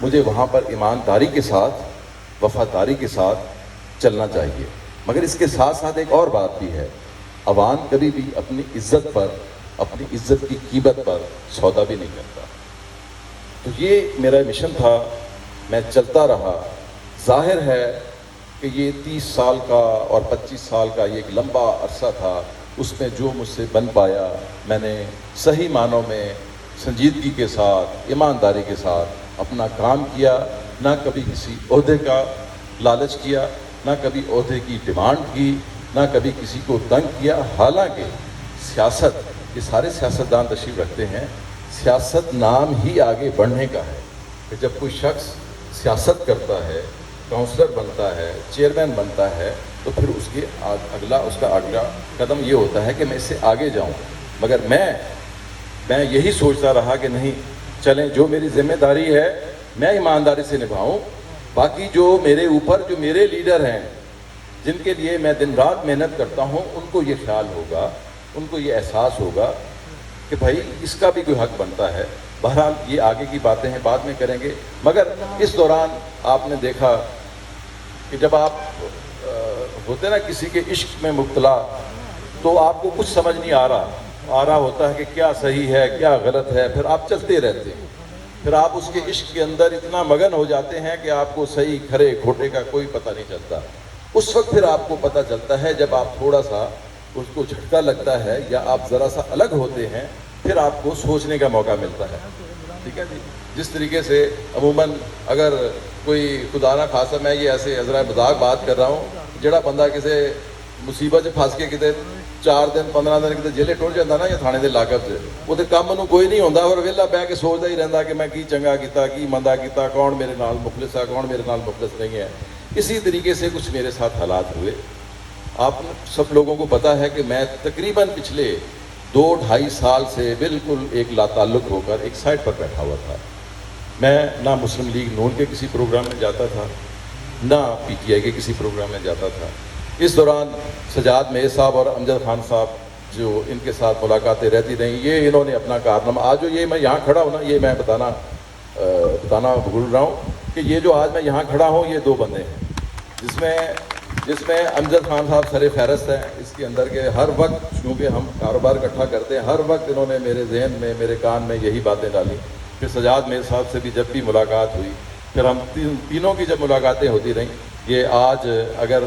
مجھے وہاں پر ایمانداری کے ساتھ، وفاداری کے ساتھ چلنا چاہیے۔ مگر اس کے ساتھ ساتھ ایک اور بات بھی ہے، عوام کبھی بھی اپنی عزت پر، اپنی عزت کی قیمت پر سودا بھی نہیں کرتا۔ تو یہ میرا مشن تھا، میں چلتا رہا۔ ظاہر ہے کہ یہ 30 سال کا اور 25 سال کا یہ ایک لمبا عرصہ تھا، اس میں جو مجھ سے بن پایا میں نے صحیح معنوں میں سنجیدگی کے ساتھ، ایمانداری کے ساتھ اپنا کام کیا، نہ کبھی کسی عہدے کا لالچ کیا، نہ کبھی عہدے کی ڈیمانڈ کی، نہ کبھی کسی کو تنگ کیا۔ حالانکہ سیاست، یہ سارے سیاستدان تشریف رکھتے ہیں، سیاست نام ہی آگے بڑھنے کا ہے کہ جب کوئی شخص سیاست کرتا ہے، کونسلر بنتا ہے، چیئرمین بنتا ہے، تو پھر اس کے اس کا اگلا قدم یہ ہوتا ہے کہ میں اس سے آگے جاؤں۔ مگر میں یہی سوچتا رہا کہ نہیں، چلیں، جو میری ذمہ داری ہے میں ایمانداری سے نبھاؤں، باقی جو میرے اوپر، جو میرے لیڈر ہیں، جن کے لیے میں دن رات محنت کرتا ہوں، ان کو یہ خیال ہوگا، ان کو یہ احساس ہوگا کہ بھائی اس کا بھی کوئی حق بنتا ہے۔ بہرحال یہ آگے کی باتیں ہیں، بعد میں کریں گے۔ مگر اس دوران آپ نے دیکھا کہ جب آپ ہوتے نا کسی کے عشق میں مبتلا، تو آپ کو کچھ سمجھ نہیں آ رہا ہوتا ہے کہ کیا صحیح ہے کیا غلط ہے، پھر آپ چلتے رہتے ہیں، پھر آپ اس کے عشق کے اندر اتنا مگن ہو جاتے ہیں کہ آپ کو صحیح کھرے کھوٹے کا کوئی پتہ نہیں چلتا۔ اس وقت پھر آپ کو پتہ چلتا ہے جب آپ تھوڑا سا اس کو جھٹکا لگتا ہے یا آپ ذرا سا الگ ہوتے ہیں، پھر آپ کو سوچنے کا موقع ملتا ہے۔ ٹھیک ہے جی، جس طریقے سے عموماً اگر کوئی خدا نہ خاصا، میں یہ ایسے ذرا مذاق بات کر رہا ہوں، جڑا بندہ کسی مصیبت پھنس کے کتے 4 دن 15 دن کتے جیلے ٹر جاتا نا یا تھانے دے لاکب سے، وہ تو کام انہوں کوئی نہیں ہوتا، اور ویلا بہ کے سوچتا ہی رہتا کہ میں کی چنگا کیتا، کی مندا کیتا، کون میرے نال مخلص ہے، کون میرے نال مخلص نہیں ہے۔ اسی طریقے سے کچھ میرے ساتھ حالات ہوئے۔ آپ سب لوگوں کو پتہ ہے کہ میں تقریباً پچھلے 2-2.5 سال سے بالکل ایک لا تعلق ہو کر ایک سائٹ پر بیٹھا ہوا تھا۔ میں نہ مسلم لیگ نون کے کسی پروگرام میں جاتا تھا، نہ پی ٹی آئی کے کسی پروگرام میں جاتا تھا۔ اس دوران سجاد میز صاحب اور امجد خان صاحب، جو ان کے ساتھ ملاقاتیں رہتی رہیں، یہ انہوں نے اپنا کارنامہ، آج جو یہ میں یہاں کھڑا ہوں نا، یہ میں بتانا بھول رہا ہوں کہ یہ جو آج میں یہاں کھڑا ہوں، یہ 2 بندے ہیں، جس میں امجد خان صاحب سر فہرست ہیں۔ اس کے اندر کے ہر وقت، چونکہ ہم کاروبار اکٹھا کرتے ہیں، ہر وقت انہوں نے میرے ذہن میں، میرے کان میں یہی باتیں ڈالی۔ پھر سجاد میز صاحب سے بھی جب بھی ملاقات ہوئی، پھر ہم تینوں کی جب ملاقاتیں ہوتی رہیں، یہ آج اگر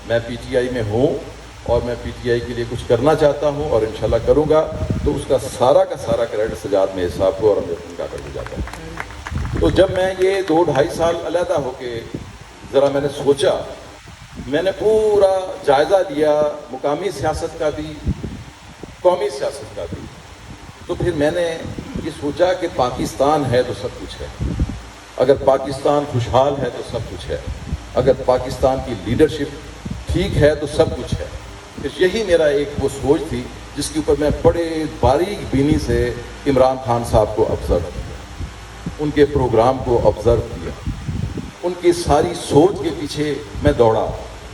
میں پی ٹی آئی میں ہوں اور میں پی ٹی آئی کے لیے کچھ کرنا چاہتا ہوں اور انشاءاللہ کروں گا، تو اس کا سارا کریڈٹ سجاد میز صاحب کو اور امجد خان کا کر جاتا ہے۔ تو جب میں یہ 2-2.5 سال علیحدہ ہو کے ذرا میں نے سوچا، میں نے پورا جائزہ لیا، مقامی سیاست کا بھی، قومی سیاست کا بھی، تو پھر میں نے یہ سوچا کہ پاکستان ہے تو سب کچھ ہے، اگر پاکستان خوشحال ہے تو سب کچھ ہے، اگر پاکستان کی لیڈرشپ ٹھیک ہے تو سب کچھ ہے۔ یہی میرا ایک وہ سوچ تھی جس کے اوپر میں بڑے باریک بینی سے عمران خان صاحب کو آبزرو کیا، ان کے پروگرام کو آبزرو کیا، ان کی ساری سوچ کے پیچھے میں دوڑا۔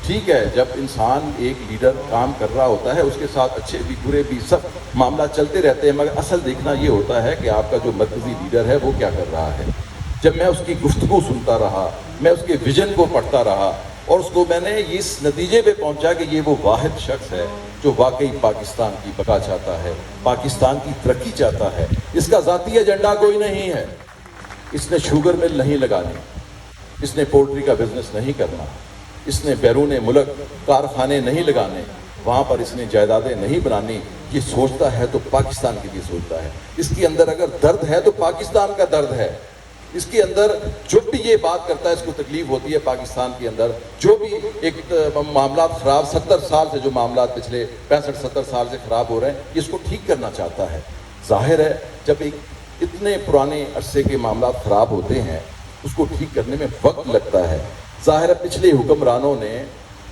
ٹھیک ہے، جب انسان ایک لیڈر کام کر رہا ہوتا ہے، اس کے ساتھ اچھے بھی برے بھی سب معاملات چلتے رہتے ہیں، مگر اصل دیکھنا یہ ہوتا ہے کہ آپ کا جو مرکزی لیڈر ہے وہ کیا کر رہا ہے۔ جب میں اس کی گفتگو سنتا رہا، میں اس کے ویژن کو پڑھتا رہا، اور اس کو میں نے اس نتیجے پہ پہنچا کہ یہ وہ واحد شخص ہے جو واقعی پاکستان کی بقا چاہتا ہے، پاکستان کی ترقی چاہتا ہے۔ اس کا ذاتی ایجنڈا کوئی نہیں ہے، اس نے شوگر مل نہیں لگانی، اس نے پولٹری کا بزنس نہیں کرنا، اس نے بیرون ملک کارخانے نہیں لگانے، وہاں پر اس نے جائیدادیں نہیں بنانی۔ یہ سوچتا ہے تو پاکستان کے لیے سوچتا ہے۔ اس کے اندر اگر درد ہے تو پاکستان کا درد ہے۔ اس کے اندر جو بھی یہ بات کرتا ہے، اس کو تکلیف ہوتی ہے پاکستان کے اندر جو بھی ایک معاملات خراب 70 سال سے، جو معاملات پچھلے 65-70 سال سے خراب ہو رہے ہیں، اس کو ٹھیک کرنا چاہتا ہے۔ ظاہر ہے جب ایک اتنے پرانے عرصے کے معاملات خراب ہوتے ہیں، اس کو ٹھیک کرنے میں وقت لگتا ہے۔ ظاہر ہے پچھلے حکمرانوں نے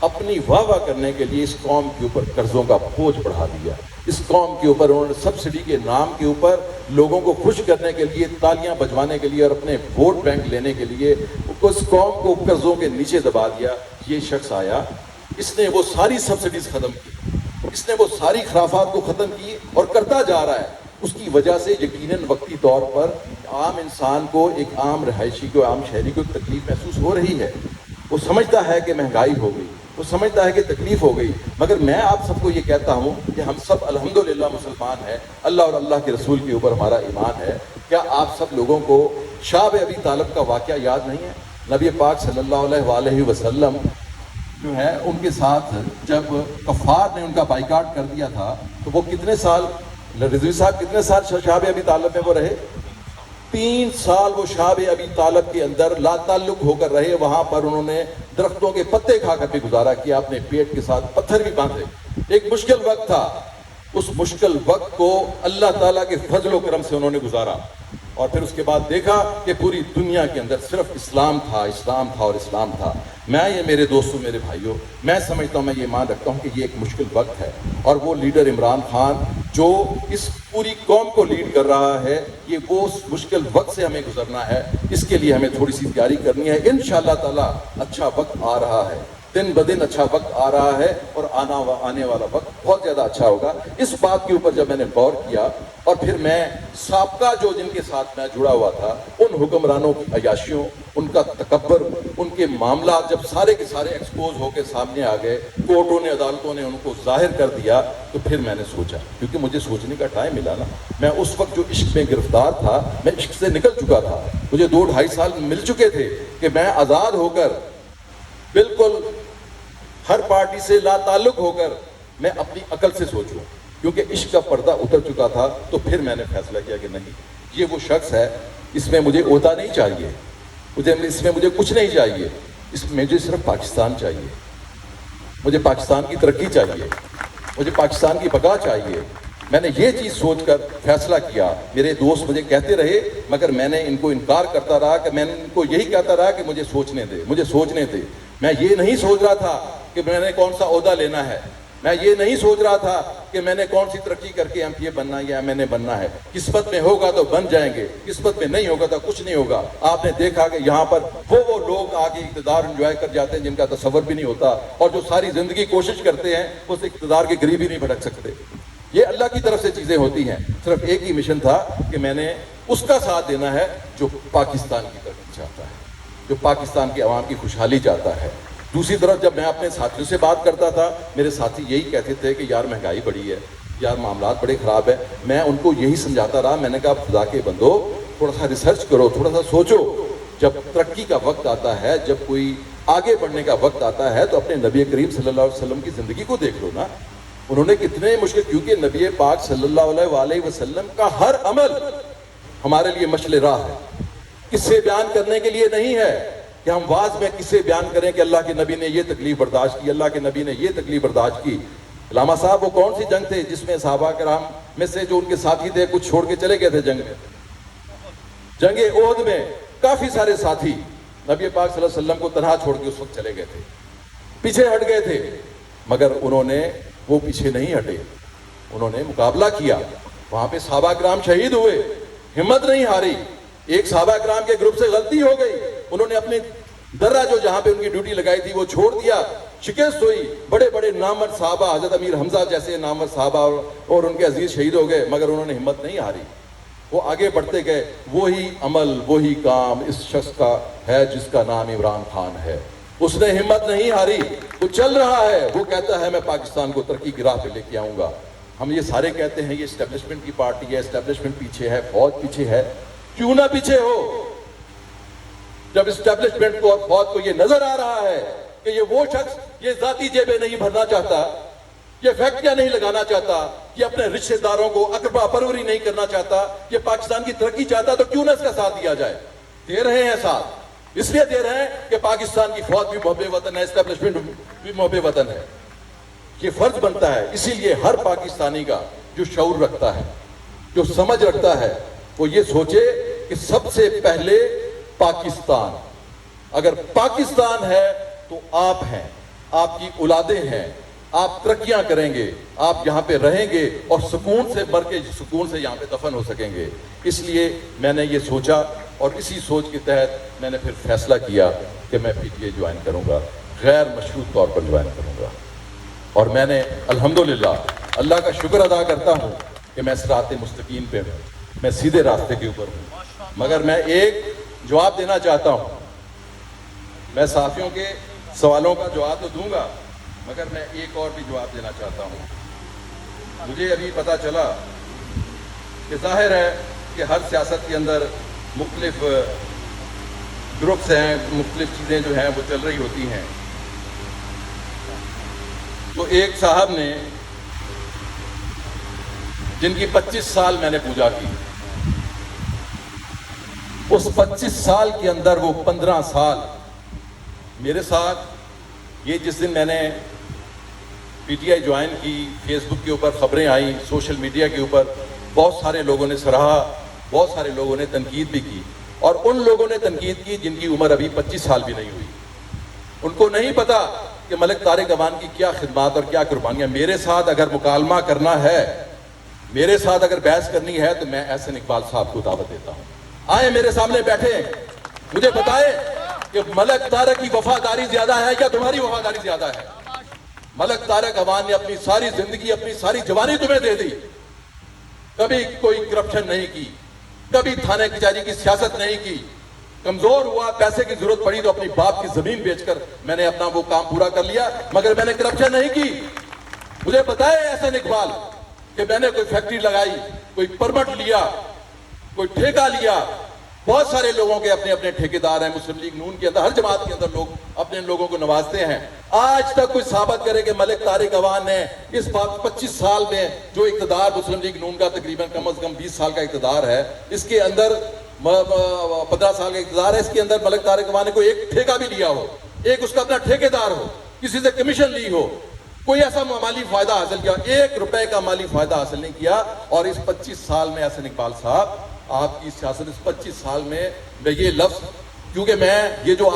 اپنی واہ واہ کرنے کے لیے اس قوم کے اوپر قرضوں کا بوجھ بڑھا دیا، اس قوم کے اوپر انہوں نے سبسڈی کے نام کے اوپر لوگوں کو خوش کرنے کے لیے، تالیاں بجوانے کے لیے اور اپنے ووٹ بینک لینے کے لیے اس قوم کو قرضوں کے نیچے دبا دیا۔ یہ شخص آیا، اس نے وہ ساری سبسڈیز ختم کی، اس نے وہ ساری خرافات کو ختم کی اور کرتا جا رہا ہے۔ اس کی وجہ سے یقیناً وقتی طور پر عام انسان کو، ایک عام رہائشی کو، عام شہری کو تکلیف محسوس ہو رہی ہے، وہ سمجھتا ہے کہ مہنگائی ہو گئی، وہ سمجھتا ہے کہ تکلیف ہو گئی، مگر میں آپ سب کو یہ کہتا ہوں کہ ہم سب الحمدللہ مسلمان ہیں، اللہ اور اللہ کے رسول کے اوپر ہمارا ایمان ہے۔ کیا آپ سب لوگوں کو شعب ابی طالب کا واقعہ یاد نہیں ہے؟ نبی پاک صلی اللہ علیہ وآلہ وسلم جو ہے ان کے ساتھ جب کفار نے ان کا بائیکاٹ کر دیا تھا تو وہ کتنے سال، رضوی صاحب کتنے سال شعب ابی طالب میں وہ رہے؟ 3 سال وہ شعب ابی طالب کے اندر لا تعلق ہو کر رہے۔ وہاں پر انہوں نے درختوں کے پتے کھا کر بھی گزارا کیا، اپنے پیٹ کے ساتھ پتھر بھی باندھے۔ ایک مشکل وقت تھا، اس مشکل وقت کو اللہ تعالیٰ کے فضل و کرم سے انہوں نے گزارا، اور پھر اس کے بعد دیکھا کہ پوری دنیا کے اندر صرف اسلام تھا، اسلام تھا اور اسلام تھا۔ میں یہ میرے دوستوں، میرے بھائیوں، میں سمجھتا ہوں، میں یہ مان رکھتا ہوں کہ یہ ایک مشکل وقت ہے، اور وہ لیڈر عمران خان جو اس پوری قوم کو لیڈ کر رہا ہے، یہ وہ اس مشکل وقت سے ہمیں گزرنا ہے۔ اس کے لیے ہمیں تھوڑی سی تیاری کرنی ہے۔ انشاءاللہ تعالیٰ اچھا وقت آ رہا ہے، دن بدن اچھا وقت آ رہا ہے، اور آنے والا وقت بہت زیادہ اچھا ہوگا۔ اس بات کے اوپر جب میں نے غور کیا، اور پھر میں سابقہ جو جن کے ساتھ میں جڑا ہوا تھا، ان حکمرانوں کی عیاشیوں، ان کا تکبر، ان کے معاملات جب سارے کے سارے ایکسپوز ہو کے سامنے آ گئے، کورٹوں نے، عدالتوں نے ان کو ظاہر کر دیا، تو پھر میں نے سوچا، کیونکہ مجھے سوچنے کا ٹائم ملا نا۔ میں اس وقت جو عشق میں گرفتار تھا، میں عشق سے نکل چکا تھا، مجھے 2-2.5 سال مل چکے تھے کہ میں آزاد ہو کر، بالکل ہر پارٹی سے لا تعلق ہو کر، میں اپنی عقل سے سوچوں، کیونکہ عشق کا پردہ اتر چکا تھا۔ تو پھر میں نے فیصلہ کیا کہ نہیں، یہ وہ شخص ہے، اس میں مجھے عہدہ نہیں چاہیے، اس میں مجھے کچھ نہیں چاہیے، اس میں مجھے صرف پاکستان چاہیے، مجھے پاکستان کی ترقی چاہیے، مجھے پاکستان کی بقا چاہیے۔ میں نے یہ چیز سوچ کر فیصلہ کیا۔ میرے دوست مجھے کہتے رہے، مگر میں نے ان کو انکار کرتا رہا، کہ میں نے ان کو یہی کہتا رہا کہ مجھے سوچنے دے، مجھے سوچنے دے۔ میں یہ نہیں سوچ رہا تھا کہ میں نے کون سا عہدہ لینا ہے، میں یہ نہیں سوچ رہا تھا کہ میں نے کون سی ترقی کر کے MP بننا ہے یا MNA بننا ہے۔ قسمت میں ہوگا تو بن جائیں گے، قسمت میں نہیں ہوگا تو کچھ نہیں ہوگا۔ آپ نے دیکھا کہ یہاں پر وہ لوگ آگے اقتدار انجوائے کر جاتے ہیں جن کا تصور بھی نہیں ہوتا، اور جو ساری زندگی کوشش کرتے ہیں اس اقتدار کے قریب ہی نہیں بھٹک سکتے۔ یہ اللہ کی طرف سے چیزیں ہوتی ہیں۔ صرف ایک ہی مشن تھا کہ میں نے اس کا ساتھ دینا ہے جو پاکستان کی ترقی چاہتا ہے، جو پاکستان کے عوام کی خوشحالی چاہتا ہے۔ دوسری طرف جب میں اپنے ساتھیوں سے بات کرتا تھا، میرے ساتھی یہی کہتے تھے کہ یار مہنگائی بڑی ہے، یار معاملات بڑے خراب ہیں۔ میں ان کو یہی سمجھاتا رہا، میں نے کہا خدا کے بندو، تھوڑا سا ریسرچ کرو، تھوڑا سا سوچو۔ جب ترقی کا وقت آتا ہے، جب کوئی آگے بڑھنے کا وقت آتا ہے، تو اپنے نبی کریم صلی اللہ علیہ وسلم کی زندگی کو دیکھ لو نا۔ انہوں نے کتنے مشکل، کیونکہ نبی پاک صلی اللہ علیہ وآلہ وسلم کا ہر عمل ہمارے لیے مشعل راہ ہے، قصے بیان کرنے کے لیے نہیں ہے کہ ہم واعظ میں قصے بیان کریں کہ اللہ کے نبی نے یہ تکلیف برداشت کی، اللہ کے نبی نے یہ تکلیف برداشت کی۔ علامہ صاحب، وہ کون سی جنگ تھے جس میں صحابہ کرام میں سے جو ان کے ساتھی تھے کچھ چھوڑ کے چلے گئے تھے جنگ میں؟ جنگ احد میں کافی سارے ساتھی نبی پاک صلی اللہ علیہ وسلم کو تنہا چھوڑ کے اس وقت چلے گئے تھے، پیچھے ہٹ گئے تھے، مگر انہوں نے وہ پیچھے نہیں ہٹے، انہوں نے مقابلہ کیا۔ وہاں پہ صحابہ کرام شہید ہوئے، ہمت نہیں ہاری۔ ایک صحابہ کرام کے گروپ سے غلطی ہو گئی، انہوں نے اپنے درہ جو جہاں پہ ان کی ڈیوٹی لگائی تھی وہ چھوڑ دیا، شکست ہوئی۔ بڑے بڑے نامور صحابہ، حضرت امیر حمزہ جیسے نامور صحابہ اور ان کے عزیز شہید ہو گئے، مگر انہوں نے ہمت نہیں ہاری، وہ آگے بڑھتے گئے۔ وہی عمل، وہی کام اس شخص کا ہے جس کا نام عمران خان ہے۔ اس نے ہمت نہیں ہاری، وہ چل رہا ہے، وہ کہتا ہے میں پاکستان کو ترقی کی راہ پہ لے کے آؤں گا۔ ہم یہ سارے کہتے ہیں یہ اسٹیبلشمنٹ کی پارٹی ہے، اسٹیبلشمنٹ پیچھے ہے، فوج پیچھے ہے۔ کیوں نہ پیچھے ہو؟ جب اسٹیبلشمنٹ کو اور فوج کو یہ نظر آ رہا ہے کہ یہ وہ شخص یہ ذاتی جیبیں نہیں بھرنا چاہتا، یہ فیکٹریاں نہیں لگانا چاہتا، یہ اپنے رشتہ داروں کو اقربا پروری نہیں کرنا چاہتا، یہ پاکستان کی ترقی چاہتا، تو کیوں نہ اس کا ساتھ دیا جائے؟ دے رہے ہیں ساتھ، اس لیے دے رہے ہیں کہ پاکستان کی فوج بھی محب وطن ہے، اسٹیبلشمنٹ بھی محب وطن ہے۔ یہ فرض بنتا ہے، اسی لیے ہر پاکستانی کا جو شعور رکھتا ہے، جو سمجھ رکھتا ہے، وہ یہ سوچے کہ سب سے پہلے پاکستان، اگر پاکستان ہے تو آپ ہیں، آپ کی اولادیں ہیں، آپ ترقیاں کریں گے، آپ یہاں پہ رہیں گے اور سکون سے مر کے سکون سے یہاں پہ دفن ہو سکیں گے۔ اس لیے میں نے یہ سوچا، اور اسی سوچ کے تحت میں نے پھر فیصلہ کیا کہ میں PTI جوائن کروں گا، غیر مشروط طور پر جوائن کروں گا۔ اور میں نے الحمدللہ اللہ کا شکر ادا کرتا ہوں کہ میں صراط مستقیم پہ ہوں، میں سیدھے راستے کے اوپر ہوں۔ مگر میں ایک جواب دینا چاہتا ہوں. میں صحافیوں کے سوالوں کا جواب تو دوں گا مگر میں ایک اور بھی جواب دینا چاہتا ہوں. مجھے ابھی پتہ چلا کہ ظاہر ہے کہ ہر سیاست کے اندر مختلف گروپس ہیں, مختلف چیزیں جو ہیں وہ چل رہی ہوتی ہیں. تو ایک صاحب نے جن کی 25 سال میں نے پوجا کی, اس 25 سال کے اندر وہ 15 سال میرے ساتھ, یہ جس دن میں نے پی ٹی آئی جوائن کی, فیس بک کے اوپر خبریں آئیں, سوشل میڈیا کے اوپر بہت سارے لوگوں نے سراہا, بہت سارے لوگوں نے تنقید بھی کی, اور ان لوگوں نے تنقید کی جن کی عمر ابھی 25 سال بھی نہیں ہوئی. ان کو نہیں پتا کہ ملک طارق اعوان کی کیا خدمات اور کیا قربانیاں. میرے ساتھ اگر مکالمہ کرنا ہے, میرے ساتھ اگر بحث کرنی ہے, تو میں احسن اقبال صاحب کو دعوت دیتا ہوں. آئیں میرے سامنے بیٹھیں, مجھے بتائیں کہ ملک طارق کی وفاداری زیادہ ہے یا تمہاری وفاداری زیادہ ہے؟ ملک طارق اعوان نے اپنی ساری زندگی, اپنی ساری جوانی تمہیں دے دی, کبھی کوئی کرپشن نہیں کی, کبھی تھانے کچہری کی سیاست نہیں کی. کمزور ہوا, پیسے کی ضرورت پڑی تو اپنی باپ کی زمین بیچ کر میں نے اپنا وہ کام پورا کر لیا, مگر میں نے کرپشن نہیں کی. مجھے بتائے احسن اقبال کہ میں نے کوئی فیکٹری لگائی, کوئی پرمٹ لیا, کوئی ٹھیکہ لیا. بہت سارے لوگوں کے اپنے اپنے ٹھیکیدار ہیں. مسلم لیگ نون کے اندر, ہر جماعت کے اندر لوگ اپنے لوگوں کو نوازتے ہیں. آج تک کوئی ثابت کرے کہ ملک طارق اعوان نے اس بات 25 سال میں جو اقتدار مسلم لیگ نون کا تقریباً کم از کم 20 سال کا اقتدار ہے, اس کے اندر 15 سال کا اقتدار ہے, اس کے اندر ملک طارق اعوان نے کوئی ایک ٹھیکہ بھی لیا ہو, ایک اس کا اپنا ٹھیکیدار ہو, کسی سے کمیشن لی ہو, کوئی ایسا مالی فائدہ حاصل کیا, 1 روپے کا مالی فائدہ حاصل نہیں کیا. اور اس 25 سال میں احسن اقبال صاحب, آپ کی سیاست اس 25 سال میں یہ لفظ, کیونکہ میں یہ جو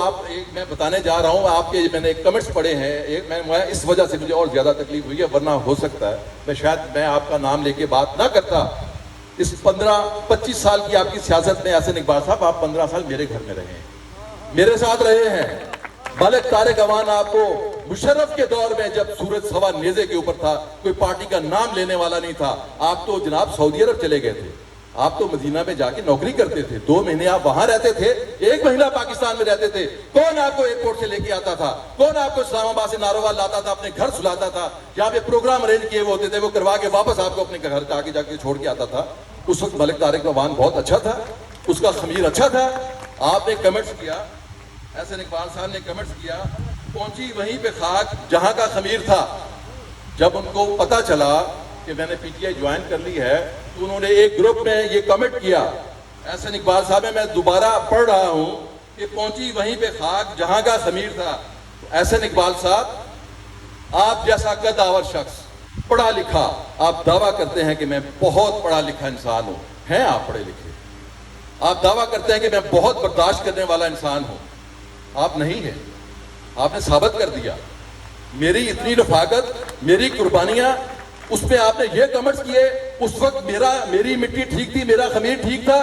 میں بتانے جا رہا ہوں, آپ کے میں نے کمنٹس پڑھے ہیں, میں اس وجہ سے مجھے اور زیادہ تکلیف ہوئی ہے, ورنہ ہو سکتا ہے میں آپ کا نام لے کے بات نہ کرتا. اس 25 سال کی آپ کی سیاست میں احسن اقبال صاحب, آپ 15 سال میرے گھر میں رہے ہیں, میرے ساتھ رہے ہیں. ملک طارق اعوان آپ کو مشرف کے دور میں, جب سورج سوا نیزے کے اوپر تھا, کوئی پارٹی کا نام لینے والا نہیں تھا, آپ تو جناب سعودی عرب چلے گئے تھے, آپ تو مدینہ میں جا کے نوکری کرتے تھے, 2 مہینے آپ وہاں رہتے تھے, 1 مہینہ پاکستان میں رہتے تھے. کون آپ کو ایئرپورٹ سے لے کے آتا تھا, کون آپ کو اسلام آباد سے ناروال لاتا تھا, اپنے گھر سلاتا تھا, جہاں پہ پروگرام ارینج کیے ہوتے تھے وہ کروا کے واپس آپ کو اپنے گھر جا کے چھوڑ کے آتا تھا. اس وقت ملک طارق اعوان بہت اچھا تھا, اس کا خمیر اچھا تھا. آپ نے کمنٹس کیا, احسن اقبال صاحب نے کمنٹس کیا, پہنچی وہیں پہ خاک جہاں کا خمیر تھا. جب ان کو پتا چلا کہ میں نے پی ٹی آئی جوائن کر لی ہے, تو انہوں نے ایک گروپ میں یہ کمنٹ کیا, احسن اقبال صاحب میں دوبارہ پڑھ رہا ہوں کہ پہنچی وہیں پہ خاک جہاں کا خمیر تھا. احسن اقبال صاحب, آپ جیسا قدآور شخص, پڑھا لکھا, آپ دعویٰ کرتے ہیں کہ میں بہت پڑھا لکھا انسان ہوں, ہیں آپ پڑھے لکھے, آپ دعویٰ کرتے ہیں کہ میں بہت برداشت کرنے والا انسان ہوں, آپ نہیں ہیں. آپ نے ثابت کر دیا. میری اتنی رفاقت, میری قربانیاں, اس پہ آپ نے یہ کمنٹس کیے. اس وقت میری مٹی ٹھیک تھی, میرا خمیر ٹھیک تھا.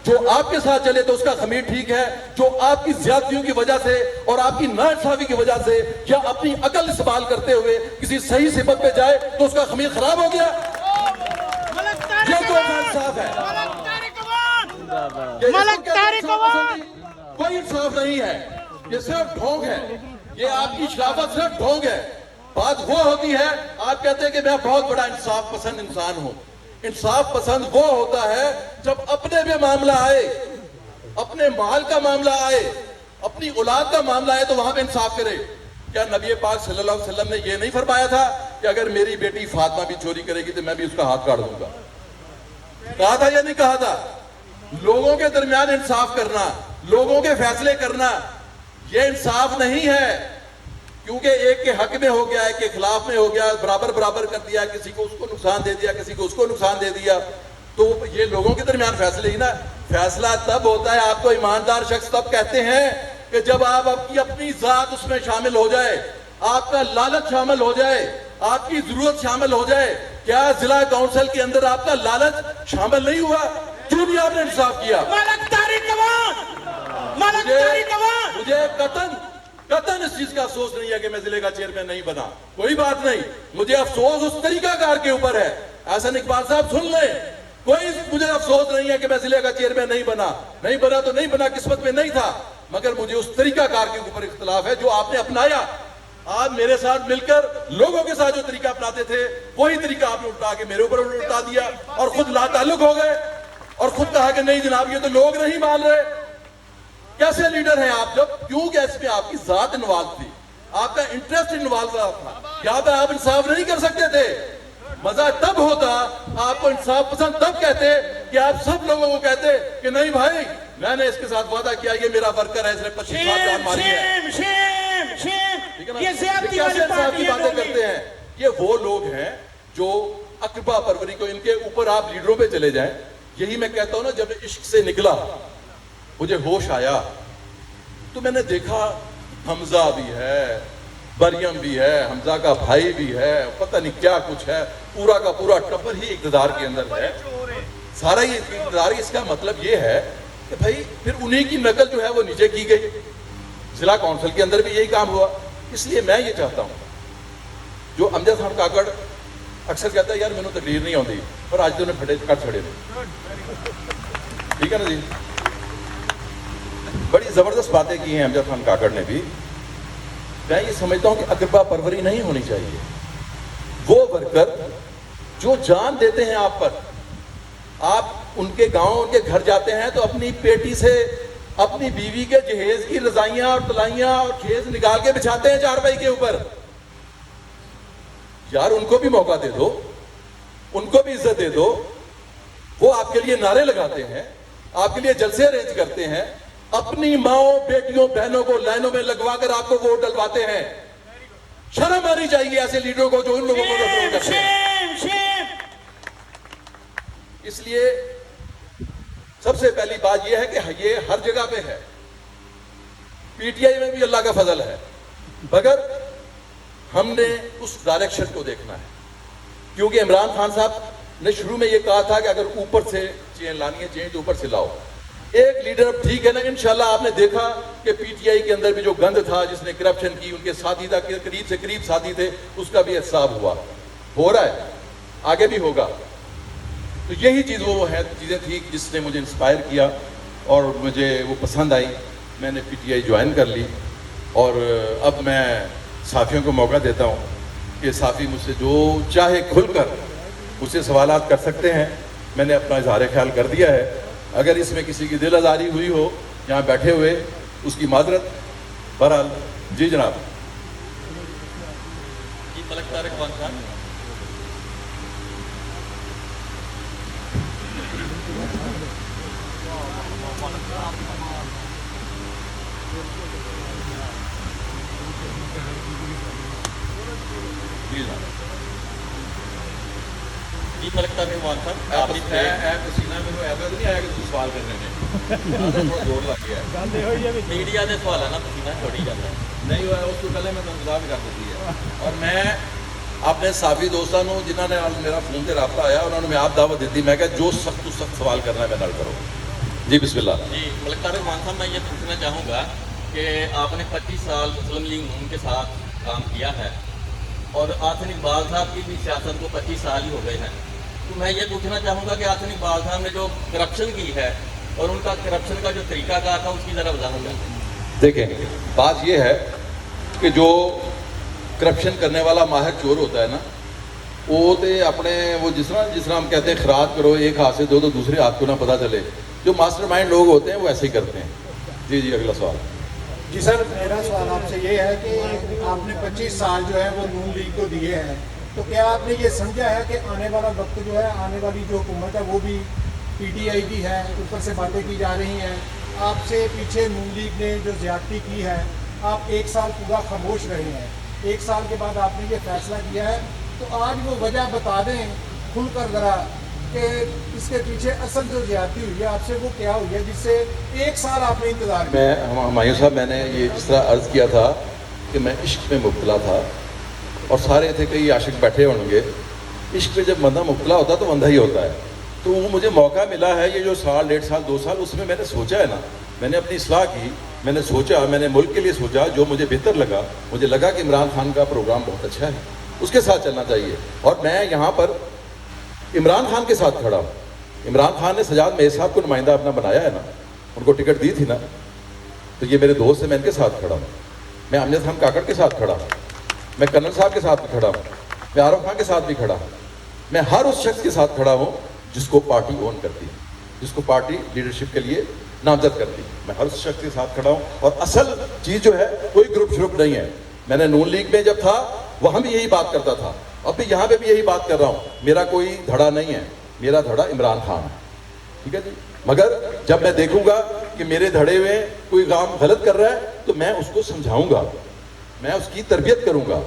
جو آپ کے ساتھ چلے تو اس کا خمیر ٹھیک ہے, جو آپ کی زیادتیوں کی وجہ سے اور آپ کی ناانصافی کی وجہ سے یا اپنی عقل استعمال کرتے ہوئے کسی صحیح صفت پہ جائے تو اس کا خمیر خراب ہو گیا. یہ تو انصاف ہے, کوئی انصاف نہیں ہے, یہ صرف ڈھونگ ہے, یہ آپ کی شرافت صرف ڈھونگ ہے. بات وہ ہوتی ہے, آپ کہتے ہیں کہ میں بہت بڑا انصاف پسند انسان ہوں. انصاف پسند وہ ہوتا ہے جب اپنے بھی معاملہ آئے, اپنے مال کا معاملہ آئے, اپنی اولاد کا معاملہ آئے تو وہاں پہ انصاف کرے. کیا نبی پاک صلی اللہ علیہ وسلم نے یہ نہیں فرمایا تھا کہ اگر میری بیٹی فاطمہ بھی چوری کرے گی تو میں بھی اس کا ہاتھ کاٹ دوں گا؟ کہا تھا یا نہیں کہا تھا؟ لوگوں کے درمیان انصاف کرنا, لوگوں کے فیصلے کرنا, یہ انصاف نہیں ہے. کیونکہ ایک کے حق میں ہو گیا, ایک کے خلاف میں ہو گیا, برابر کر دیا, کسی کو اس کو نقصان دے دیا, کسی کو اس کو نقصان دے دیا, تو یہ لوگوں کے درمیان فیصلے ہی نا. فیصلہ تب ہوتا ہے, آپ کو ایماندار شخص تب کہتے ہیں کہ جب آپ کی اپنی ذات اس میں شامل ہو جائے, آپ کا لالچ شامل ہو جائے, آپ کی ضرورت شامل ہو جائے. کیا ضلع کونسل کے اندر آپ کا لالچ شامل نہیں ہوا؟ کیوں نہیں آپ نے انصاف کیا؟ مجھے قطعاً اس چیز کا افسوس نہیں ہے کہ میں ضلع کا چیئرمین نہیں بنا, کوئی بات نہیں. مجھے افسوس اس طریقہ کار کے اوپر ہے. احسن اقبال صاحب سن لیں, کوئی مجھے افسوس نہیں ہے کہ میں ضلع کا چیئرمین نہیں بنا تو نہیں بنا، قسمت میں نہیں تھا، مگر مجھے اس طریقہ کار کے اوپر اختلاف ہے جو آپ نے اپنایا۔ آپ میرے ساتھ مل کر لوگوں کے ساتھ جو طریقہ اپناتے تھے وہی طریقہ آپ نے اٹھا کے میرے اوپر اٹھا دیا، اور خود لا تعلق ہو گئے، اور خود کہا کہ نہیں جناب یہ تو لوگ نہیں مان رہے۔ کیسے لیڈر ہیں آپ؟ جب کیونکہ اس میں آپ کی ذات انوالو تھی، آپ کا انٹرسٹ انوالو تھا، یہاں پہ آپ انصاف نہیں کر سکتے تھے۔ مزہ تب ہوتا، آپ کو انصاف پسند تب کہتے کہ آپ سب لوگوں کو کہتے کہ نہیں بھائی میں نے اس کے ساتھ وعدہ کیا، یہ میرا ورکر ہے، اس نے 25 سال جان ماری ہے۔ یہ کیسے انصاف کی باتیں کرتے ہیں؟ یہ وہ لوگ ہیں جو اقربا پروری کو، ان کے اوپر آپ لیڈروں پہ چلے جائیں۔ یہی میں کہتا ہوں نا، جب عشق سے نکلا مجھے ہوش آیا تو میں نے دیکھا حمزہ بھی ہے، مریم بھی ہے، حمزہ کا بھائی بھی ہے، پتہ نہیں کیا کچھ ہے، پورا کا پورا ٹبر ہی اقتدار کے اندر ہے، سارا ہی اقتدار۔ اس کا مطلب یہ ہے کہ بھائی پھر انہی کی نقل جو ہے وہ نیچے کی گئی، ضلع کونسل کے اندر بھی یہی کام ہوا۔ اس لیے میں یہ چاہتا ہوں، جو امجد خان کاکڑ اکثر کہتا ہے یار میں نے تقریر نہیں آتی، اور آج تو انہیں پھٹے کٹ چھڑے نے، ٹھیک ہے نا جی، بڑی زبردست باتیں کی ہیں امجد خان کاکڑ نے بھی۔ میں یہ سمجھتا ہوں کہ اقربا پروری نہیں ہونی چاہیے۔ وہ ورکر جو جان دیتے ہیں آپ پر، آپ ان کے گاؤں ان کے گھر جاتے ہیں تو اپنی پیٹی سے اپنی بیوی کے جہیز کی رضائیاں اور تلائیاں اور کھیز نکال کے بچھاتے ہیں چارپائی کے اوپر۔ یار ان کو بھی موقع دے دو، ان کو بھی عزت دے دو۔ وہ آپ کے لیے نعرے لگاتے ہیں، آپ کے لیے جلسے ارینج کرتے ہیں، اپنی ماؤں بیٹیوں بہنوں کو لائنوں میں لگوا کر آپ کو ووٹ ڈلواتے ہیں۔ شرم آنی چاہیے ایسے لیڈروں کو جو ان لوگوں کو ریپرزینٹ کرتے ہیں۔ اس لیے سب سے پہلی بات یہ ہے کہ یہ ہر جگہ پہ ہے، پی ٹی آئی میں بھی اللہ کا فضل ہے، مگر ہم نے اس ڈائریکشن کو دیکھنا ہے، کیونکہ عمران خان صاحب نے شروع میں یہ کہا تھا کہ اگر اوپر سے چین لانی ہے چین تو اوپر سے لاؤ۔ ایک لیڈر ٹھیک ہے نا، انشاءاللہ آپ نے دیکھا کہ پی ٹی آئی کے اندر بھی جو گند تھا، جس نے کرپشن کی، ان کے ساتھی تھا، قریب سے قریب ساتھی تھے، اس کا بھی احتساب ہو رہا ہے، آگے بھی ہوگا۔ تو یہی چیز وہ چیزیں تھیں جس نے مجھے انسپائر کیا اور مجھے وہ پسند آئی، میں نے پی ٹی آئی جوائن کر لی، اور اب میں صحافیوں کو موقع دیتا ہوں کہ صحافی مجھ سے جو چاہے کھل کر مجھ سے سوالات کر سکتے ہیں۔ میں نے اپنا اظہار خیال کر دیا ہے، اگر اس میں کسی کی دل آزاری ہوئی ہو یہاں بیٹھے ہوئے اس کی معذرت۔ بہرحال جی جناب۔ جی ملک طارق خان صاحب۔ جی ملک طارق خان صاحب، آپ پسینہ میرے ایسا نہیں آیا کہ سوال کرنے میں تھوڑا زور لگ گیا ہے، میڈیا کے سوال ہے نا پسینہ چھوڑی جاتا ہے، نہیں ہوا اس کو پہلے میں تنخواہ بھی کر دیتی ہے۔ اور میں اپنے صحافی دوستوں جنہوں نے میرا فون سے رابطہ آیا انہوں نے میں آپ دعوت دیتی، میں کہا جو سخت تو سخت سوال کرنا ہے میں نال کرو۔ جی بسم اللہ۔ جی ملک طارق خان صاحب، میں یہ پوچھنا چاہوں گا کہ آپ نے 25 سال مسلم لیگ نون کے ساتھ کام کیا ہے، اور آصف اقبال صاحب کی بھی سیاست کو 25 سال ہی ہو گئے ہیں، تو میں یہ پوچھنا چاہوں گا کہ آصف اقبال صاحب نے جو کرپشن کی ہے اور ان کا کرپشن کا جو طریقہ کار تھا اس کی ذرا وضاحت کریں۔ دیکھیں بات یہ ہے کہ جو کرپشن کرنے والا ماہر چور ہوتا ہے نا، وہ تو اپنے وہ جس طرح ہم کہتے ہیں خراج کرو ایک ہاتھ سے دو تو دوسرے ہاتھ کو نہ پتہ چلے، جو ماسٹر مائنڈ لوگ ہوتے ہیں وہ ایسے ہی کرتے ہیں۔ جی جی اگلا سوال۔ جی سر، میرا سوال آپ سے یہ ہے کہ آپ نے 25 سال جو ہے وہ نون لیگ کو دیے ہیں، تو کیا آپ نے یہ سمجھا ہے کہ آنے والا وقت جو ہے، آنے والی جو حکومت ہے وہ بھی پی ٹی آئی کی ہے، اوپر سے باتیں کی جا رہی ہیں، آپ سے پیچھے نون لیگ نے جو زیادتی کی ہے، آپ 1 سال پورا خاموش رہے ہیں، 1 سال کے بعد آپ نے یہ فیصلہ کیا ہے، تو آج وہ وجہ بتا دیں کھل کر ذرا کہ اس کے پیچھے اصل جو زیادتی ہوئی ہے آپ سے وہ کیا ہوئی ہے جس سے 1 سال آپ نے انتظار کیا؟ میں ہمایوں صاحب میں نے یہ جس طرح عرض کیا تھا کہ میں عشق میں مبتلا تھا، اور سارے تھے کئی عاشق بیٹھے ہوں گے، عشق میں جب بندہ مبتلا ہوتا ہے تو بندہ ہی ہوتا ہے، تو وہ مجھے موقع ملا ہے یہ جو سال 1.5 سال 2 سال، اس میں میں نے سوچا ہے نا، میں نے اپنی اصلاح کی، میں نے سوچا، میں نے ملک کے لیے سوچا، جو مجھے بہتر لگا، مجھے لگا کہ عمران خان کا پروگرام بہت اچھا ہے، اس کے ساتھ چلنا چاہیے، اور میں یہاں پر عمران خان کے ساتھ کھڑا ہوں، عمران خان نے سجاد میاں صاحب کو نمائندہ اپنا بنایا ہے نا, ان کو ٹکٹ دی تھی نا, تو یہ میرے دوست ہیں, میں ان کے ساتھ کھڑا ہوں, میں امجد خان کاکڑ کے ساتھ کھڑا ہوں, میں کرنل صاحب کے ساتھ بھی کھڑا ہوں, میں عارف خان کے ساتھ بھی کھڑا ہوں, میں ہر اس شخص کے ساتھ کھڑا ہوں جس کو پارٹی اون کرتی ہے, جس کو پارٹی لیڈرشپ کے لیے نامزد کرتی ہے, میں ہر اس شخص کے ساتھ کھڑا ہوں. اور اصل چیز جو ہے کوئی گروپ شروپ نہیں ہے. میں نے نون لیگ میں جب تھا وہاں بھی یہی بات کرتا تھا, اب بھی یہاں پہ بھی یہی بات کر رہا ہوں, میرا کوئی دھڑا نہیں ہے, میرا دھڑا عمران خان ہے, ٹھیک ہے جی. مگر جب میں دیکھوں گا کہ میرے دھڑے میں کوئی کام غلط کر رہا ہے تو میں اس کو سمجھاؤں گا, میں اس کی تربیت کروں گا,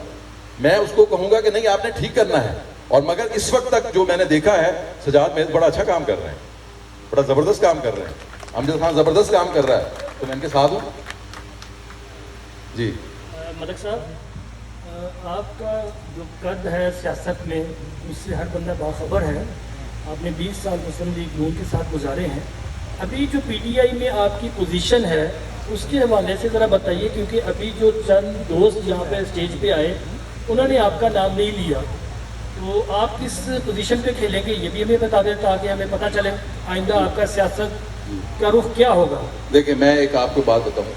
میں اس کو کہوں گا کہ نہیں آپ نے ٹھیک کرنا ہے. اور مگر اس وقت تک جو میں نے دیکھا ہے سجاد محض بڑا اچھا کام کر رہے ہیں, بڑا زبردست کام کر رہے ہیں, امجد خان زبردست کام کر رہا ہے, تو میں ان کے ساتھ ہوں. جی ملک صاحب, آپ کا جو قد ہے سیاست میں اس سے ہر بندہ باخبر ہے. آپ نے 20 سال مسلم لیگ نون کے ساتھ گزارے ہیں. ابھی جو پی ٹی آئی میں آپ کی پوزیشن ہے اس کے حوالے سے ذرا بتائیے, کیونکہ ابھی جو چند دوست یہاں پہ اسٹیج پہ آئے انہوں نے آپ کا نام نہیں لیا, تو آپ کس پوزیشن پہ کھیلیں گے یہ بھی ہمیں بتا دیں تاکہ ہمیں پتہ چلے آئندہ آپ کا سیاست کا رخ کیا ہوگا. دیکھیں, میں ایک آپ کو بات بتاؤں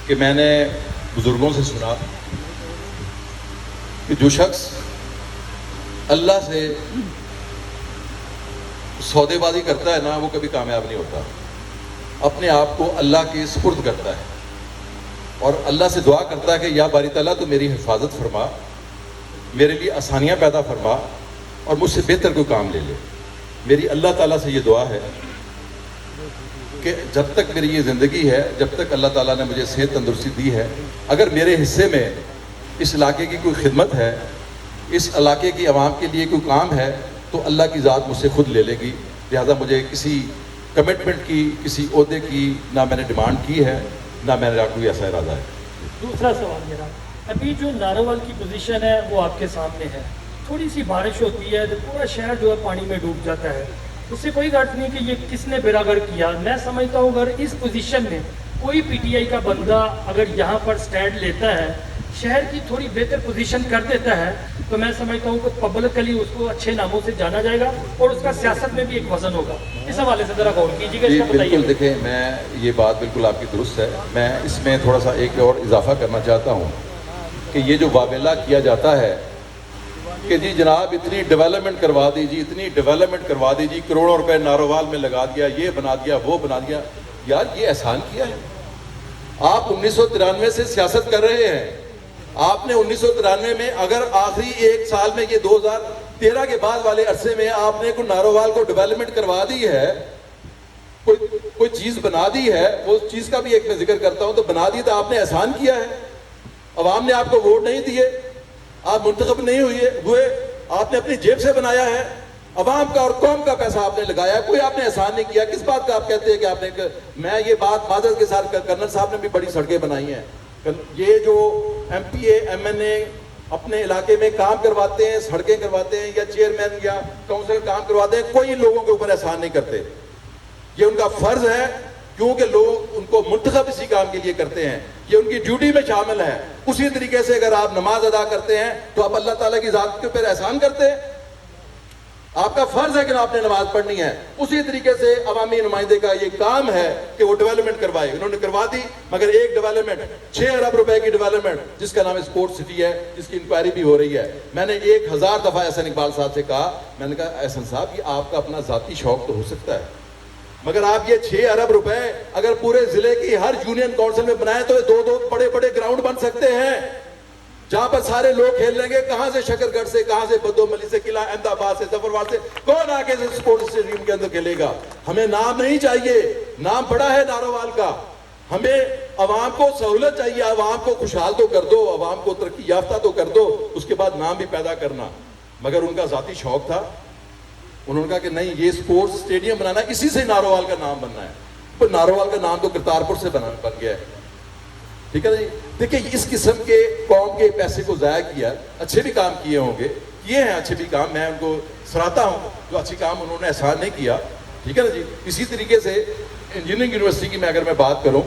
کہ میں نے بزرگوں سے سنا کہ جو شخص اللہ سے سودے بازی کرتا ہے نا وہ کبھی کامیاب نہیں ہوتا, اپنے آپ کو اللہ کے سپرد کرتا ہے اور اللہ سے دعا کرتا ہے کہ یا باری تعالیٰ تو میری حفاظت فرما, میرے لیے آسانیاں پیدا فرما اور مجھ سے بہتر کوئی کام لے لے. میری اللہ تعالیٰ سے یہ دعا ہے کہ جب تک میری یہ زندگی ہے, جب تک اللہ تعالیٰ نے مجھے صحت تندرستی دی ہے, اگر میرے حصے میں اس علاقے کی کوئی خدمت ہے, اس علاقے کی عوام کے لیے کوئی کام ہے, تو اللہ کی ذات مجھ سے خود لے لے گی. لہٰذا مجھے کسی کمٹمنٹ کی, کسی عہدے کی نہ میں نے ڈیمانڈ کی ہے, نہ میرا کوئی ایسا ارادہ ہے. دوسرا سوال میرا, ابھی جو ناروال کی پوزیشن ہے وہ آپ کے سامنے ہے, تھوڑی سی بارش ہوتی ہے تو پورا شہر جو ہے پانی میں ڈوب جاتا ہے, اس سے کوئی غلط نہیں کہ یہ کس نے بیراگر کیا. میں سمجھتا ہوں اگر اس پوزیشن میں کوئی پی ٹی آئی کا بندہ اگر یہاں پر سٹینڈ لیتا ہے, شہر کی تھوڑی بہتر پوزیشن کر دیتا ہے, تو میں سمجھتا ہوں کہ پبلکلی اس کو اچھے ناموں سے جانا جائے گا اور اس کا سیاست میں بھی ایک وزن ہوگا. اس حوالے سے ذرا غور کیجیے گا, اس کا بتائیے. بالکل, دیکھیں میں یہ بات بالکل آپ کی درست ہے. میں اس میں تھوڑا سا ایک اور اضافہ کرنا چاہتا ہوں کہ یہ جو واویلا کیا جاتا ہے کہ جی جناب اتنی ڈیولپمنٹ کروا دی جی, اتنی ڈیولپمنٹ کروا دی جی, کروڑوں روپے نارووال میں لگا دیا, یہ بنا دیا, وہ بنا دیا. یار یہ احسان کیا ہے. آپ 1993 سے سیاست کر رہے ہیں, آپ نے 1993 میں اگر آخری ایک سال میں یہ 2013 کے بعد والے عرصے میں آپ نے کوئی نارووال کو ڈیولپمنٹ کروا دی ہے, کوئی چیز بنا دی ہے, وہ چیز کا بھی ایک میں ذکر کرتا ہوں, تو بنا دی تو آپ نے احسان کیا ہے. عوام نے آپ کو ووٹ نہیں دیے, آپ منتخب نہیں ہوئے, آپ نے اپنی جیب سے بنایا ہے, عوام کا اور قوم کا پیسہ آپ نے لگایا, کوئی آپ نے احسان نہیں کیا. کس بات کا آپ کہتے ہیں کہ آپ نے, میں یہ بات معذرت کے ساتھ, کرنل صاحب نے بھی بڑی سڑکیں بنائی ہیں, یہ جو M P A M N A اپنے علاقے میں کام کرواتے ہیں, سڑکیں کرواتے ہیں, یا چیئرمین یا کونسلر کام کرواتے ہیں, کوئی لوگوں کے اوپر احسان نہیں کرتے. یہ ان کا فرض ہے کیونکہ لوگ ان کو منتخب اسی کام کے لیے کرتے ہیں, یہ ان کی ڈیوٹی میں شامل ہے. اسی طریقے سے اگر آپ نماز ادا کرتے ہیں تو آپ اللہ تعالیٰ کی ذات کے اوپر احسان کرتے ہیں, آپ کا فرض ہے کہ آپ نے نماز پڑھنی ہے. اسی طریقے سے عوامی نمائندے کا یہ کام ہے کہ وہ ڈیولپمنٹ کروائے. انہوں نے کروا دی, مگر ایک ڈیولپمنٹ 6 ارب روپے کی ڈیولپمنٹ جس کا نام اسپورٹ سٹی ہے, جس کی انکوائری بھی ہو رہی ہے. میں نے 1000 دفعہ احسن اقبال صاحب سے کہا, میں نے کہا احسن صاحب یہ آپ کا اپنا ذاتی شوق تو ہو سکتا ہے, مگر آپ یہ 6 ارب روپے اگر پورے ضلع کی ہر یونین کونسل میں بنائیں تو 2 بڑے بڑے گراؤنڈ بن سکتے ہیں جہاں پر سارے لوگ کھیل لیں گے. کہاں سے شکر گڑھ سے, کہاں سے بدو ملی سے, قلعہ احمد آباد سے, ظفرآباد سے, کون آ کے اسپورٹس اسٹیڈیم کے اندر کھیلے گا. ہمیں نام نہیں چاہیے, نام بڑا ہے نارووال کا, ہمیں عوام کو سہولت چاہیے, عوام کو خوشحال تو کر دو, عوام کو ترقی یافتہ تو کر دو, اس کے بعد نام بھی پیدا کرنا. مگر ان کا ذاتی شوق تھا, انہوں نے کہا کہ نہیں یہ اسپورٹس اسٹیڈیم بنانا, اسی سے نارووال کا نام بننا ہے. تو نارووال کا نام تو کرتارپور سے بن گیا ہے. ٹھیک ہے جی. دیکھیں اس قسم کے قوم کے پیسے کو ضائع کیا, اچھے بھی کام کیے ہوں گے, کیے ہیں اچھے بھی کام, میں ان کو سراہتا ہوں, جو اچھی کام انہوں نے احسان نہیں کیا. ٹھیک ہے نا جی. اسی طریقے سے انجینئرنگ یونیورسٹی کی میں اگر میں بات کروں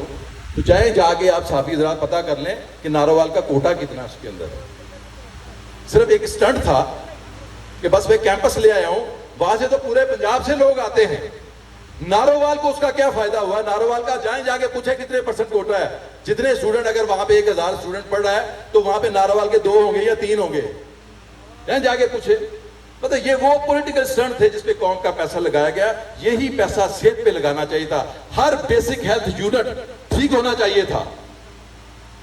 تو چاہے جا کے آپ صحافی حضرات پتہ کر لیں کہ نارووال کا کوٹا کتنا اس کے اندر ہے. صرف ایک اسٹنٹ تھا کہ بس میں کیمپس لے آیا ہوں, وہاں سے تو پورے پنجاب سے لوگ آتے ہیں. نارووال کو اس کا کیا فائدہ ہوا؟ نارووال کا جائیں جا کے پوچھیں کتنے پرسنٹ کوٹا ہے. جتنے اسٹوڈنٹ, اگر وہاں پہ 1000 اسٹوڈنٹ پڑھ رہا ہے تو وہاں پہ نارووال کے 2 ہوں گے یا 3 ہوں گے. جا کے پوچھے. مطلب یہ وہ پولیٹیکل اسٹنٹ تھے جس پہ قوم کا پیسہ لگایا گیا. یہی پیسہ صحت پہ لگانا چاہیے تھا. ہر بیسک ہیلتھ یونٹ ٹھیک ہونا چاہیے تھا.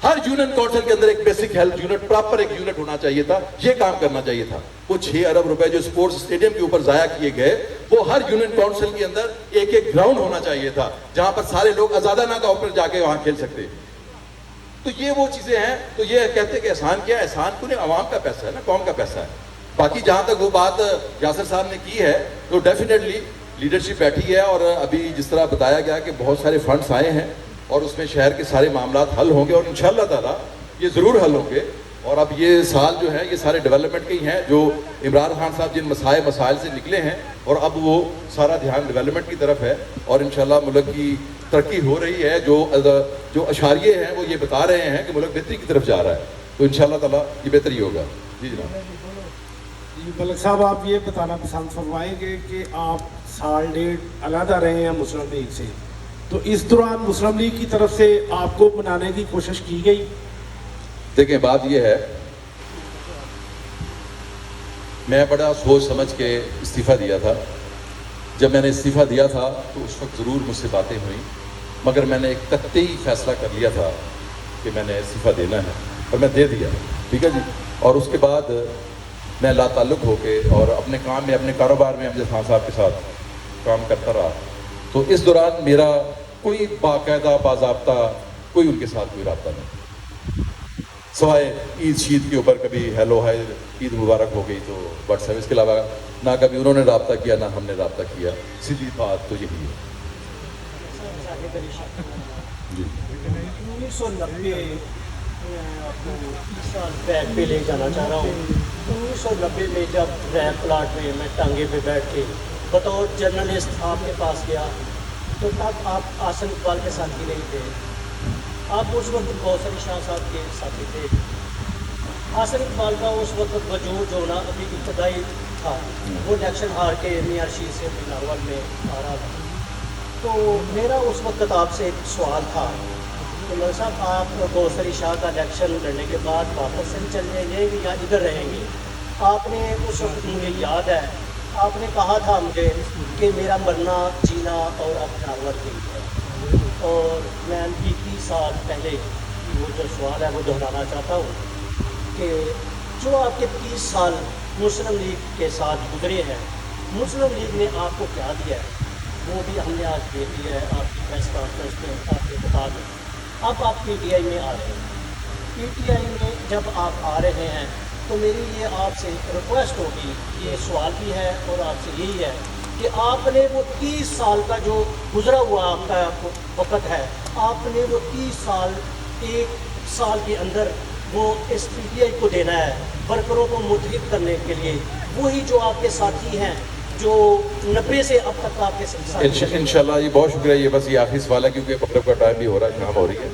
ہر یونین کونسل کے اندر ایک بیسک ہیلتھ یونٹ, پراپر ایک یونٹ ہونا چاہیے تھا. یہ کام کرنا چاہیے تھا. وہ 6 ارب روپے جو اسپورٹس اسٹیڈیم کے اوپر ضائع کیے گئے, وہ ہر یونین کونسل کے اندر ایک ایک گراؤنڈ ہونا چاہیے تھا جہاں پر سارے لوگ آزادانہ طور پر جا کے وہاں کھیل سکتے. تو یہ وہ چیزیں ہیں. تو یہ کہتے کہ احسان کیا ہے؟ احسان پورے عوام کا پیسہ ہے نا, قوم کا پیسہ ہے. باقی جہاں تک وہ بات یاسر صاحب نے کی ہے تو ڈیفینیٹلی لیڈرشپ بیٹھی ہے, اور ابھی جس طرح بتایا گیا کہ بہت سارے فنڈس آئے ہیں اور اس میں شہر کے سارے معاملات حل ہوں گے, اور انشاءاللہ تعالیٰ یہ ضرور حل ہوں گے. اور اب یہ سال جو ہے یہ سارے ڈیولپمنٹ کے ہی ہیں, جو عمران خان صاحب جن مسائل سے نکلے ہیں, اور اب وہ سارا دھیان ڈیولپمنٹ کی طرف ہے, اور انشاءاللہ ملک کی ترقی ہو رہی ہے. جو اشاریے ہیں وہ یہ بتا رہے ہیں کہ ملک بہتری کی طرف جا رہا ہے, تو انشاءاللہ تعالیٰ یہ بہتری ہوگا. جی جناب. ملک صاحب, آپ یہ بتانا پسند فرمائیں گے کہ آپ 1.5 سال علیحدہ رہے ہیں مسلم لیگ سے, تو اس دوران مسلم لیگ کی طرف سے آپ کو بنانے کی کوشش کی گئی؟ دیکھیں, بات یہ ہے, میں بڑا سوچ سمجھ کے استعفیٰ دیا تھا. جب میں نے استعفیٰ دیا تھا تو اس وقت ضرور مجھ سے باتیں ہوئیں, مگر میں نے ایک قطعی فیصلہ کر لیا تھا کہ میں نے استعفیٰ دینا ہے, اور میں دے دیا. ٹھیک ہے جی. اور اس کے بعد میں لا تعلق ہو کے اور اپنے کام میں, اپنے کاروبار میں امجد خان صاحب کے ساتھ کام کرتا رہا. تو اس دوران میرا کوئی باقاعدہ باضابطہ کوئی ان کے ساتھ کوئی رابطہ نہیں, سوائے عید شید کے اوپر کبھی ہیلو ہائی عید مبارک ہو گئی تو واٹس ایپ, اس کے علاوہ نہ کبھی انہوں نے رابطہ کیا نہ ہم نے رابطہ کیا. سیدھی بات تو یہی ہے. جی. 1990 سال بیک پہ لے جانا چاہ رہا ہوں. 1990 میں جب ریپ پلاٹ میں میں ٹانگے پہ بیٹھ کے بطور جرنلسٹ آپ کے پاس گیا, تو تب آپ آسن اقبال کے ساتھی نہیں تھے. آپ اس وقت کوثر علی شاہ صاحب کے ساتھی تھے. آسن اقبال کا اس وقت وجود جو نا ابھی ابتدائی تھا, وہ الیکشن ہار کے میاں رشید سے ناروال میں آ رہا تھا. تو میرا اس وقت آپ سے ایک سوال تھا کہ ملک صاحب, آپ کوثر علی شاہ کا الیکشن لڑنے کے بعد واپس سے چلے گئے یا ادھر رہیں گی؟ آپ نے اس وقت مجھے یاد ہے آپ نے کہا تھا مجھے کہ میرا مرنا جینا اور اب ناروال کے لیے ہے. اور میں 30 سال پہلے وہ جو سوال ہے وہ دہرانا چاہتا ہوں کہ جو آپ کے 30 سال مسلم لیگ کے ساتھ گزرے ہیں, مسلم لیگ نے آپ کو کیا دیا ہے وہ بھی ہم نے آج دیکھ لیا ہے آپ کی پریس کانفرنس میں, آپ کے بتا دیں. اب آپ پی ٹی آئی میں آ رہے ہیں. پی ٹی آئی میں جب آپ آ رہے ہیں تو میری یہ آپ سے ریکویسٹ ہوگی, یہ سوال بھی ہے اور آپ سے یہی ہے کہ آپ نے وہ 30 سال کا جو گزرا ہوا آپ کا وقت ہے, آپ نے وہ 30 سال 1 سال کے اندر وہ اس پی ٹی آئی کو دینا ہے ورکروں کو متحد کرنے کے لیے. وہی جو آپ کے ساتھی ہیں جو 90 سے اب تک آپ کے ساتھ. انشاءاللہ. یہ بہت شکریہ. یہ بس یہ آخری سوال ہے کیونکہ مغرب کا ٹائم بھی ہو رہا ہے, شام ہو رہی ہے,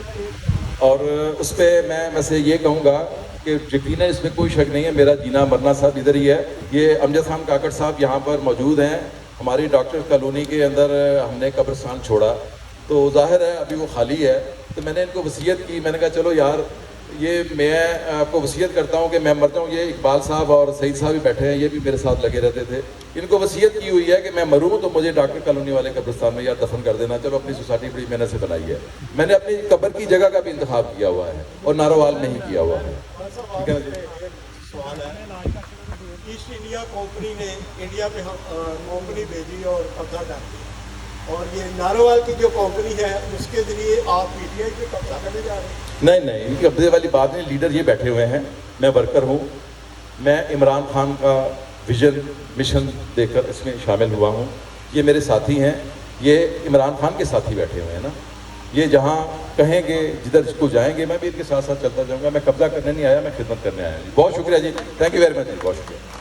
اور اس پہ میں سے یہ کہوں گا کہ یقیناً اس میں کوئی شک نہیں ہے, میرا جینا مرنا صاحب ادھر ہی ہے. یہ امجد خان کاکڑ صاحب یہاں پر موجود ہیں. ہماری ڈاکٹر کالونی کے اندر ہم نے قبرستان چھوڑا تو ظاہر ہے ابھی وہ خالی ہے. تو میں نے ان کو وصیت کی, میں نے کہا چلو یار یہ میں آپ کو وصیت کرتا ہوں کہ میں مر جاؤں. یہ اقبال صاحب اور سعید صاحب بھی بیٹھے ہیں, یہ بھی میرے ساتھ لگے رہتے تھے. ان کو وصیت کی ہوئی ہے کہ میں مروں تو مجھے ڈاکٹر کالونی والے قبرستان میں یار دفن کر دینا. چلو اپنی سوسائٹی بڑی محنت سے بنائی ہے, میں نے اپنی قبر کی جگہ کا بھی انتخاب کیا ہوا ہے اور ناروال میں ہی کیا ہوا ہے. ٹھیک ہے جی. سوال ہے, ایسٹ انڈیا کمپنی نے انڈیا پہ کمپنی بھیجی اور قبضہ کر دیا, اور یہ ناروال کی جو کمپنی ہے اس کے ذریعے آپ پی ٹی آئی پہ قبضہ کرنے جا رہے ہیں؟ نہیں, ان کی قبضے والی بات نہیں. لیڈر یہ بیٹھے ہوئے ہیں, میں ورکر ہوں. میں عمران خان کا ویژن مشن دیکھ کر اس میں شامل ہوا ہوں. یہ میرے ساتھی ہیں, یہ عمران خان کے ساتھی بیٹھے ہوئے ہیں نا. یہ جہاں کہیں گے جدھر اس کو جائیں گے میں بھی ان کے ساتھ ساتھ چلتا جاؤں گا. میں قبضہ کرنے نہیں آیا, میں خدمت کرنے آیا. جی بہت شکریہ جی, تھینک یو ویری مچ جی, بہت شکریہ.